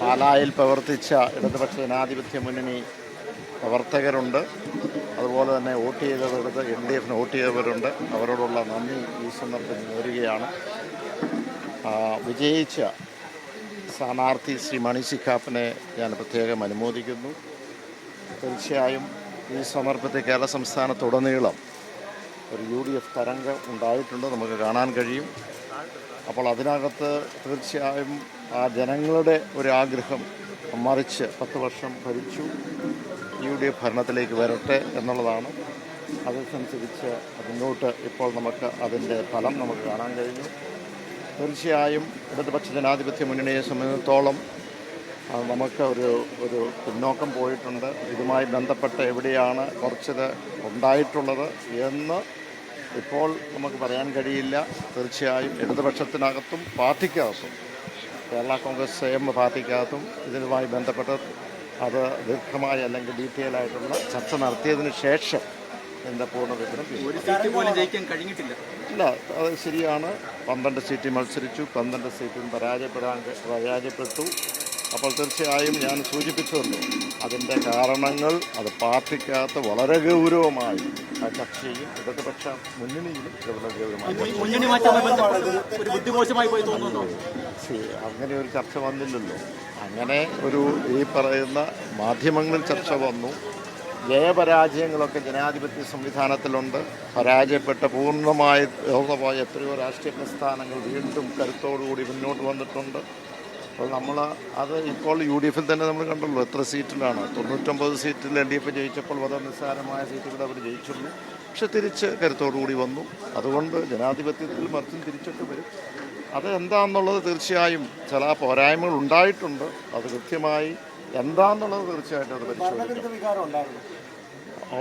പാലായിൽ പ്രവർത്തിച്ച ഇടതുപക്ഷ ജനാധിപത്യ മുന്നണി പ്രവർത്തകരുണ്ട്. അതുപോലെ തന്നെ വോട്ട് ചെയ്തവർക്ക് LDF വോട്ട് ചെയ്തവരുണ്ട്. അവരോടുള്ള നന്ദി ഈ സന്ദർഭത്തിൽ നേരുകയാണ്. വിജയിച്ച സ്ഥാനാർത്ഥി ശ്രീ മണി സി കാപ്പനെ ഞാൻ പ്രത്യേകം അനുമോദിക്കുന്നു. തീർച്ചയായും ഈ സന്ദർഭത്തിൽ കേരള സംസ്ഥാനത്തുടനീളം ഒരു UDF തരംഗം ഉണ്ടായിട്ടുണ്ട്, നമുക്ക് കാണാൻ കഴിയും. അപ്പോൾ അതിനകത്ത് തീർച്ചയായും ആ ജനങ്ങളുടെ ഒരു ആഗ്രഹം മറിച്ച് 10 വർഷം ഭരിച്ചു UDF ഭരണത്തിലേക്ക് വരട്ടെ എന്നുള്ളതാണ്. അതനുസരിച്ച് മുന്നോട്ട് ഇപ്പോൾ നമുക്ക് അതിൻ്റെ ഫലം നമുക്ക് കാണാൻ കഴിഞ്ഞു. തീർച്ചയായും ഇടതുപക്ഷ ജനാധിപത്യ മുന്നണിയെ സംബന്ധിച്ചിടത്തോളം നമുക്ക് ഒരു പിന്നോക്കം പോയിട്ടുണ്ട്. ഇതുമായി ബന്ധപ്പെട്ട് എവിടെയാണ് കുറച്ചത് ഉണ്ടായിട്ടുള്ളത് എന്ന് ഇപ്പോൾ നമുക്ക് പറയാൻ കഴിയില്ല. തീർച്ചയായും ഇടതുപക്ഷത്തിനകത്തും പാർട്ടിക്കകത്തും കേരള കോൺഗ്രസ് പാർട്ടിക്കകത്തും ഇതിനുമായി ബന്ധപ്പെട്ട് അത് ദീർഘമായി അല്ലെങ്കിൽ ഡീറ്റെയിൽ ആയിട്ടുള്ള ചർച്ച നടത്തിയതിന് ശേഷം എൻ്റെ പൂർണ്ണ വിവരം ഇല്ല. അത് ശരിയാണ്. 12 സീറ്റിൽ മത്സരിച്ചു, 12 സീറ്റിൽ പരാജയപ്പെട്ടു. അപ്പോൾ തീർച്ചയായും ഞാൻ സൂചിപ്പിച്ചല്ലോ, അതിൻ്റെ കാരണങ്ങൾ അത് പാർട്ടിക്കകത്ത് വളരെ ഗൗരവമായി ചർച്ച ചെയ്യും. ഇടതുപക്ഷ മുന്നണിയിലും അങ്ങനെ ഒരു ചർച്ച വന്നില്ലല്ലോ. അങ്ങനെ ഈ പറയുന്ന മാധ്യമങ്ങളിൽ ചർച്ച വന്നു. ജയപരാജയങ്ങളൊക്കെ ജനാധിപത്യ സംവിധാനത്തിലുണ്ട്. പൂർണ്ണമായി പോയ എത്രയോ രാഷ്ട്രീയ പ്രസ്ഥാനങ്ങൾ വീണ്ടും കരുത്തോടുകൂടി മുന്നോട്ട് വന്നിട്ടുണ്ട്. അപ്പോൾ അത് ഇപ്പോൾ UDF തന്നെ നമ്മൾ കണ്ടല്ലോ, എത്ര സീറ്റിലാണ്? 99 സീറ്റിൽ LDF ജയിച്ചപ്പോൾ വളരെ നിസ്സാരമായ സീറ്റുകൾ അവർ ജയിച്ചുള്ളൂ. പക്ഷെ തിരിച്ച് കരുത്തോടുകൂടി വന്നു. അതുകൊണ്ട് ജനാധിപത്യത്തിൽ മറിച്ചും തിരിച്ചൊക്കെ വരും. അത് എന്താണെന്നുള്ളത് തീർച്ചയായും ചില പോരായ്മകൾ ഉണ്ടായിട്ടുണ്ട്. അത് കൃത്യമായി എന്താണെന്നുള്ളത് തീർച്ചയായിട്ടും അത് പരിശോധിക്കും.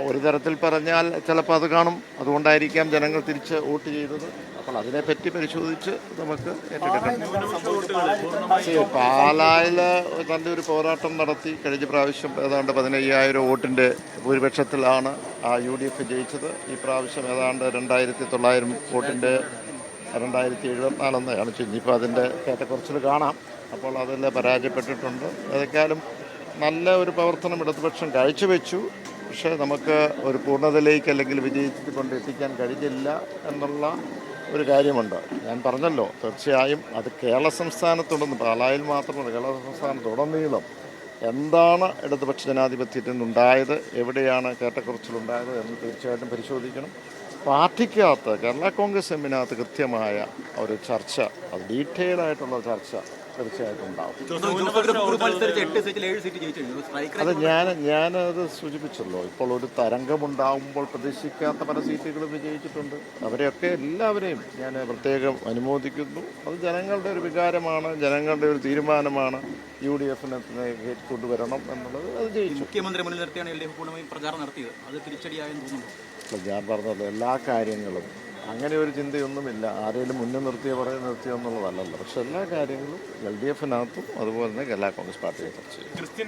ഒരു തരത്തിൽ പറഞ്ഞാൽ ചിലപ്പോൾ അത് കാണും. അതുകൊണ്ടായിരിക്കാം ജനങ്ങൾ തിരിച്ച് വോട്ട് ചെയ്തത്. അപ്പോൾ അതിനെപ്പറ്റി പരിശോധിച്ച് നമുക്ക് ഏറ്റെടുക്കണം. പാലായിൽ നല്ലൊരു പോരാട്ടം നടത്തി. കഴിഞ്ഞ പ്രാവശ്യം ഏതാണ്ട് 15,000 വോട്ടിൻ്റെ ഭൂരിപക്ഷത്തിലാണ് UDF ജയിച്ചത്. ഈ പ്രാവശ്യം ഏതാണ്ട് 2,900 വോട്ടിൻ്റെ 2,074 കാണിച്ചു. ഇനിയിപ്പോൾ അതിൻ്റെ ഏറ്റക്കുറച്ചിൽ കാണാം. അപ്പോൾ അതിൽ പരാജയപ്പെട്ടിട്ടുണ്ട്. ഏതൊക്കെയാലും നല്ല ഒരു പ്രവർത്തനം ഇടതുപക്ഷം കാഴ്ചവെച്ചു. പക്ഷേ നമുക്ക് ഒരു പൂർണ്ണതയിലേക്ക് അല്ലെങ്കിൽ വിജയിച്ചു കൊണ്ടെത്തിക്കാൻ കഴിഞ്ഞില്ല എന്നുള്ള ഒരു കാര്യമുണ്ട്. ഞാൻ പറഞ്ഞല്ലോ, തീർച്ചയായും അത് കേരള സംസ്ഥാനത്തുടനീളം, പാലായിൽ മാത്രമല്ല കേരള സംസ്ഥാനത്തുടനീളം എന്താണ് ഇടതുപക്ഷ ജനാധിപത്യത്തിൽ നിന്നുണ്ടായത്, എവിടെയാണ് ഏറ്റക്കുറച്ചിലുണ്ടായത് എന്ന് തീർച്ചയായിട്ടും പരിശോധിക്കണം. പാർട്ടിക്കകത്ത് കേരള കോൺഗ്രസ് എമ്മിനകത്ത് കൃത്യമായ ഒരു ചർച്ച, അത് ഡീറ്റെയിൽ ആയിട്ടുള്ള ചർച്ച തീർച്ചയായിട്ടും ഉണ്ടാവും. അത് ഞാനത് സൂചിപ്പിച്ചല്ലോ. ഇപ്പോൾ ഒരു തരംഗമുണ്ടാകുമ്പോൾ പ്രതീക്ഷിക്കാത്ത പല സീറ്റുകളും വിജയിച്ചിട്ടുണ്ട്. അവരെയൊക്കെ എല്ലാവരെയും ഞാൻ പ്രത്യേകം അനുമോദിക്കുന്നു. അത് ജനങ്ങളുടെ ഒരു വികാരമാണ്, ജനങ്ങളുടെ ഒരു തീരുമാനമാണ്. UDFനെ കൊണ്ടുവരണം എന്നുള്ളത് അത് ജയിച്ചു. മുഖ്യമന്ത്രി മുന്നിൽ നിർത്തിയാണ് LDF പൂർണ്ണമായും പ്രചാരണം നടത്തിയത്. അത് തിരിച്ചടിയായെന്ന് തോന്നുന്നു. ഞാൻ പറഞ്ഞല്ലോ, എല്ലാ കാര്യങ്ങളും അങ്ങനെ ഒരു ചിന്തയൊന്നുമില്ല. ആരെങ്കിലും മുന്നിൽ നിർത്തിയോ എന്നുള്ളതല്ലല്ലോ. പക്ഷെ എല്ലാ കാര്യങ്ങളും LDFനകത്തും അതുപോലെ തന്നെ കേരള കോൺഗ്രസ് പാർട്ടിയെ ചർച്ച ചെയ്യും.